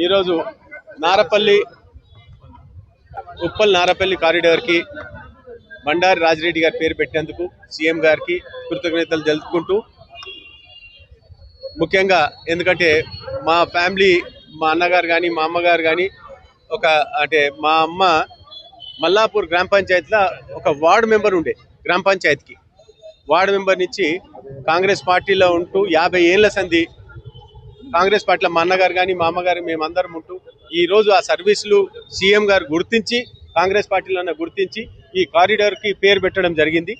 ఈరోజు నారపల్లి ఉప్పల్ నారపల్లి కారిడార్కి బండారి రాజిరెడ్డి గారి పేరు పెట్టినందుకు సీఎం గారికి కృతజ్ఞతలు తెలుపుకుంటూ, ముఖ్యంగా ఎందుకంటే మా ఫ్యామిలీ, మా అన్నగారు కానీ మా అమ్మగారు కానీ మా అమ్మ మల్లాపూర్ గ్రామ పంచాయతీలో ఒక వార్డు మెంబర్ ఉండే. గ్రామ పంచాయతీకి వార్డు మెంబర్ నుంచి కాంగ్రెస్ పార్టీలో ఉంటూ 50 ఏళ్ల సంధి కాంగ్రెస్ పార్టీలో మా అన్నగారు కానీ మా అమ్మగారు మేమందరం ఉంటూ ఈరోజు ఆ సర్వీసులు సీఎం గారు గుర్తించి, కాంగ్రెస్ పార్టీలో గుర్తించి ఈ కారిడార్కి పేరు పెట్టడం జరిగింది.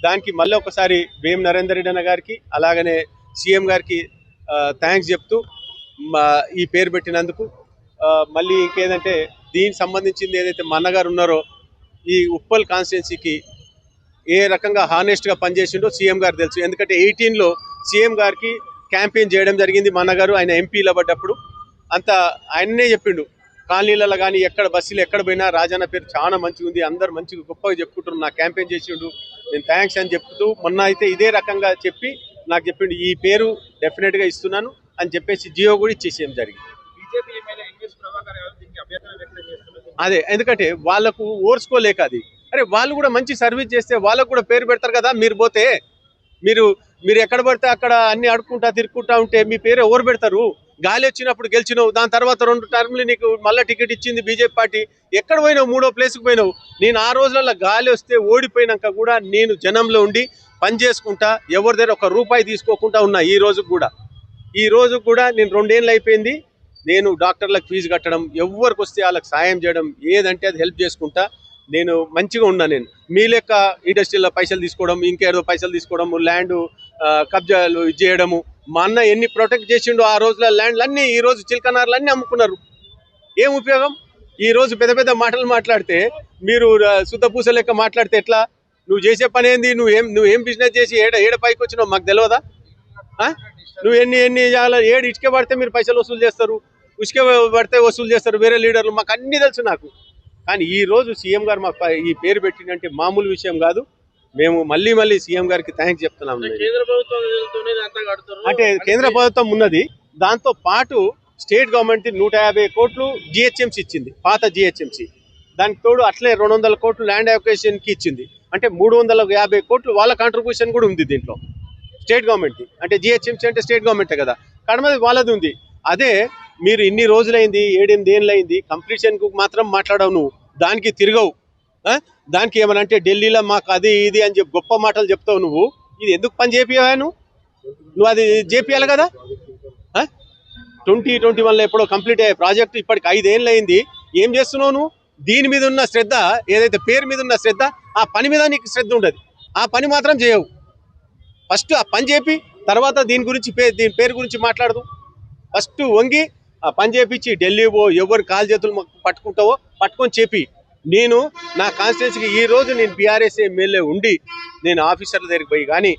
దానికి మళ్ళీ ఒకసారి వేం నరేందర్ రెడ్డి అన్న గారికి అలాగనే సీఎం గారికి థ్యాంక్స్ చెప్తూ ఈ పేరు పెట్టినందుకు. మళ్ళీ ఇంకేదంటే దీనికి సంబంధించింది ఏదైతే మా అన్నగారు ఉన్నారో ఈ ఉప్పల్ కాన్స్టిట్యున్సీకి ఏ రకంగా హానెస్ట్గా పనిచేసిండో సీఎం గారు తెలుసు. ఎందుకంటే 18లో సీఎం గారికి క్యాంపెయిన్ చేయడం జరిగింది. మా అన్నగారు ఆయన ఎంపీలో పడ్డప్పుడు అంతా ఆయన్నే చెప్పిండు. కాలనీలలో కానీ ఎక్కడ బస్సులు ఎక్కడ పోయినా రాజన్న పేరు చాలా మంచిగా ఉంది, అందరు మంచిగా గొప్పగా చెప్పుకుంటున్నారు, నాకు క్యాంపెయిన్ చేసిండు, నేను థ్యాంక్స్ అని చెప్తూ మొన్న అయితే ఇదే రకంగా చెప్పి నాకు చెప్పిండు ఈ పేరు డెఫినెట్గా ఇస్తున్నాను అని చెప్పేసి జియో కూడా ఇచ్చేసేయం జరిగింది. అదే ఎందుకంటే వాళ్ళకు ఓర్చుకోలేక అది అరే వాళ్ళు కూడా మంచి సర్వీస్ చేస్తే వాళ్ళకు కూడా పేరు పెడతారు కదా. మీరు పోతే మీరు ఎక్కడ పడితే అక్కడ అన్ని అడుక్కుంటా తిరుక్కుంటా ఉంటే మీ పేరు ఎవరు పెడతారు? గాలి వచ్చినప్పుడు గెలిచినావు, దాని తర్వాత 2 టర్మ్లు నీకు మళ్ళీ టికెట్ ఇచ్చింది బీజేపీ పార్టీ, ఎక్కడ పోయినావు? 3వ ప్లేస్కి పోయినావు. నేను ఆ రోజులలో గాలి వస్తే ఓడిపోయినాక కూడా నేను జనంలో ఉండి పని చేసుకుంటా, ఎవరి దగ్గర ₹1 తీసుకోకుండా ఉన్నా. ఈ రోజు కూడా నేను 2 ఏళ్ళు అయిపోయింది. నేను డాక్టర్లకు ఫీజు కట్టడం, ఎవరికి వస్తే వాళ్ళకి సాయం చేయడం, ఏదంటే అది హెల్ప్ చేసుకుంటా నేను మంచిగా ఉన్నా. నేను మీ లెక్క ఇండస్ట్రీలో పైసలు తీసుకోవడం, ఇంకేదో పైసలు తీసుకోవడం, ల్యాండ్ కబ్జాలు చేయడము, మా అన్న ఎన్ని ప్రొటెక్ట్ చేసిండో ఆ రోజుల ల్యాండ్లన్నీ ఈ రోజు చిలకనార్లు అన్నీ అమ్ముకున్నారు. ఏం ఉపయోగం? ఈ రోజు పెద్ద పెద్ద మాటలు మాట్లాడితే, మీరు శుద్ధ పూస లెక్క మాట్లాడితే ఎట్లా? నువ్వు చేసే పని ఏంది? నువ్వేం బిజినెస్ చేసి ఏడ పైకి వచ్చినావు మాకు తెలియదా? నువ్వు ఎన్ని ఏడు ఇటుక పడితే మీరు పైసలు వసూలు చేస్తారు, ఇసుక పడితే వసూలు చేస్తారు వేరే లీడర్లు, మాకు అన్నీ తెలుసు నాకు. కానీ ఈ రోజు సీఎం గారు మాకు ఈ పేరు పెట్టిందంటే మామూలు విషయం కాదు. మేము మళ్ళీ సీఎం గారికి థ్యాంక్స్ చెప్తున్నాము. అంటే కేంద్ర ప్రభుత్వం ఉన్నది, దాంతో పాటు స్టేట్ గవర్నమెంట్ 150 కోట్లు జిహెచ్ఎంసీ ఇచ్చింది, పాత జిహెచ్ఎంసీ. దానికి తోడు అట్లే 200 కోట్లు ల్యాండ్ అక్విజిషన్కి ఇచ్చింది. అంటే 350 కోట్లు వాళ్ళ కాంట్రిబ్యూషన్ కూడా ఉంది దీంట్లో స్టేట్ గవర్నమెంట్. అంటే జిహెచ్ఎంసీ అంటే స్టేట్ గవర్నమెంటే కదా, కడమది వాళ్ళది ఉంది. అదే మీరు ఇన్ని రోజులైంది, 7-8 ఏళ్ళు అయింది, కంప్లీషన్కు మాత్రం మాట్లాడవు, నువ్వు దానికి తిరగవు. దానికి ఏమనంటే ఢిల్లీలో మాకు అది ఇది అని చెప్పి గొప్ప మాటలు చెప్తావు. నువ్వు ఇది ఎందుకు పని చేపియావా? నువ్వు అది చేపియాలి కదా. 2021లో ఎప్పుడో కంప్లీట్ అయ్యే ప్రాజెక్టు ఇప్పటికి 5 ఏళ్ళు అయింది. ఏం చేస్తున్నావు నువ్వు? దీని మీద ఉన్న శ్రద్ధ, ఏదైతే పేరు మీద ఉన్న శ్రద్ధ, ఆ పని మీద నీకు శ్రద్ధ ఉండదు. ఆ పని మాత్రం చేయవు. ఫస్ట్ ఆ పని చేపి తర్వాత దీని పేరు గురించి మాట్లాడదు. ఫస్ట్ వంగి ఆ పని చేపించి ఢిల్లీ పో, ఎవరు కాలు చేతులు పట్టుకుంటావో పట్టుకొని చెప్పి. నేను నా కాన్స్టిట్యున్సీకి ఈ రోజు నేను బీఆర్ఎస్ ఎమ్మెల్యే ఉండి నేను ఆఫీసర్ల దగ్గరికి పోయి కానీ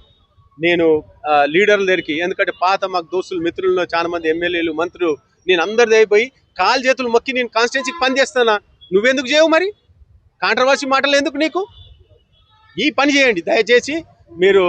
నేను లీడర్ల దగ్గరికి, ఎందుకంటే పాత మాకు దోస్తులు మిత్రుల్లో చాలా మంది ఎమ్మెల్యేలు మంత్రులు, నేను అందరి దగ్గర పోయి కాలు చేతులు మొక్కి నేను కాన్స్టిట్యున్సీకి పని చేస్తానా? నువ్వెందుకు చేయవు? మరి కాంట్రవర్సీ మాటలు ఎందుకు నీకు? ఈ పని చేయండి దయచేసి. మీరు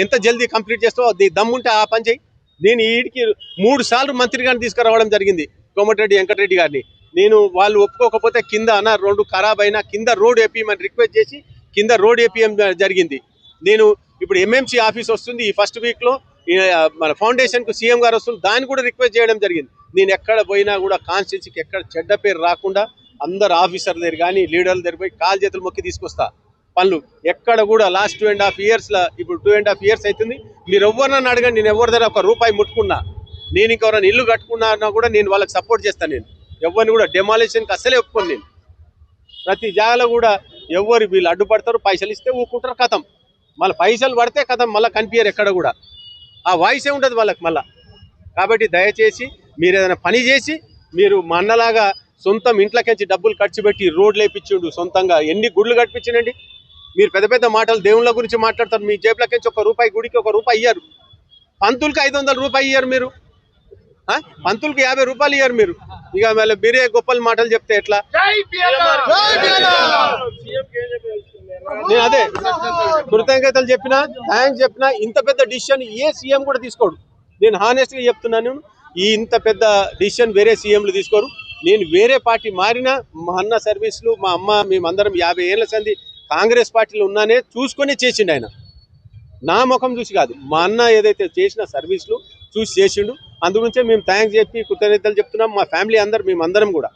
ఎంత జల్దీ కంప్లీట్ చేస్తావో దమ్ముంటే ఆ పని చేయి. నేను వీడికి 3 సార్లు మంత్రి గారిని తీసుకురావడం జరిగింది, కోమటిరెడ్డి వెంకటరెడ్డి గారిని. నేను వాళ్ళు ఒప్పుకోకపోతే కింద 2 ఖరాబ్ అయినా కింద రోడ్ వేపియమని రిక్వెస్ట్ చేసి కింద రోడ్ వేపియడం జరిగింది. నేను ఇప్పుడు ఎంఎంసీ ఆఫీస్ వస్తుంది ఈ ఫస్ట్ వీక్లో, మన ఫౌండేషన్కు సీఎం గారు వస్తుంది, దాన్ని కూడా రిక్వెస్ట్ చేయడం జరిగింది. నేను ఎక్కడ పోయినా కూడా కాన్స్టిట్యున్సీకి ఎక్కడ చెడ్డ పేరు రాకుండా అందరు ఆఫీసర్ల దగ్గర కానీ లీడర్ల దగ్గర పోయి కాలు చేతులు మొక్కి తీసుకొస్తా పనులు. ఎక్కడ కూడా లాస్ట్ 2.5 ఇయర్స్లో, ఇప్పుడు 2.5 ఇయర్స్ అవుతుంది, మీరు ఎవరినన్నా అడగండి, నేను ఎవరి దగ్గర ₹1 ముట్టుకున్నా, నేను ఇంకెవరైనా ఇల్లు కట్టుకున్నా కూడా నేను వాళ్ళకి సపోర్ట్ చేస్తాను. నేను ఎవరిని కూడా డెమాలిషన్కి అస్సలే ఒప్పుకోను. నేను ప్రతి జాగాలో కూడా ఎవరు వీళ్ళు అడ్డుపడతారు, పైసలు ఇస్తే ఊకుంటారు, కథం. మళ్ళీ పైసలు పడితే కథం, మళ్ళీ కనిపించారు ఎక్కడ కూడా, ఆ వాయిసే ఉంటుంది వాళ్ళకి మళ్ళీ. కాబట్టి దయచేసి మీరు ఏదైనా పని చేసి, మీరు మా అన్నలాగా సొంతం ఇంట్లోకించి డబ్బులు ఖర్చు పెట్టి రోడ్లు వేయించుండు, సొంతంగా ఎన్ని గుళ్ళు కట్టించండి. మీరు పెద్ద పెద్ద మాటలు దేవుళ్ళ గురించి మాట్లాడతారు, మీ జేబులకించి ₹1 గుడికి ₹1 ఇయ్యారు, పంతులకి ₹500 ఇయ్యారు, మీరు పంతులకి ₹50 ఇయ్యారు మీరు. ఇక మళ్ళీ మీరే గొప్పలు మాటలు చెప్తే ఎట్లా? నేను అదే కృతజ్ఞతలు చెప్పినా, థ్యాంక్స్ చెప్పినా, ఇంత పెద్ద డిసిషన్ ఏ సీఎం కూడా తీసుకోడు. నేను హానెస్ట్గా చెప్తున్నాను. ఈ ఇంత పెద్ద డిసిషన్ వేరే సీఎంలు తీసుకోరు. నేను వేరే పార్టీ మారినా మా అన్న సర్వీసులు మా అమ్మ మేమందరం 50 ఏళ్ల సంది కాంగ్రెస్ పార్టీలో ఉన్నానే చూసుకొని చేసిండు ఆయన. నా ముఖం చూసి కాదు, మా అన్న ఏదైతే చేసిన సర్వీసులు చూసి చేసిండు. అందుగురించే మేము థ్యాంక్స్ చెప్పి కృతజ్ఞతలు చెప్తున్నాం. మా ఫ్యామిలీ అందరం మేమందరం కూడా.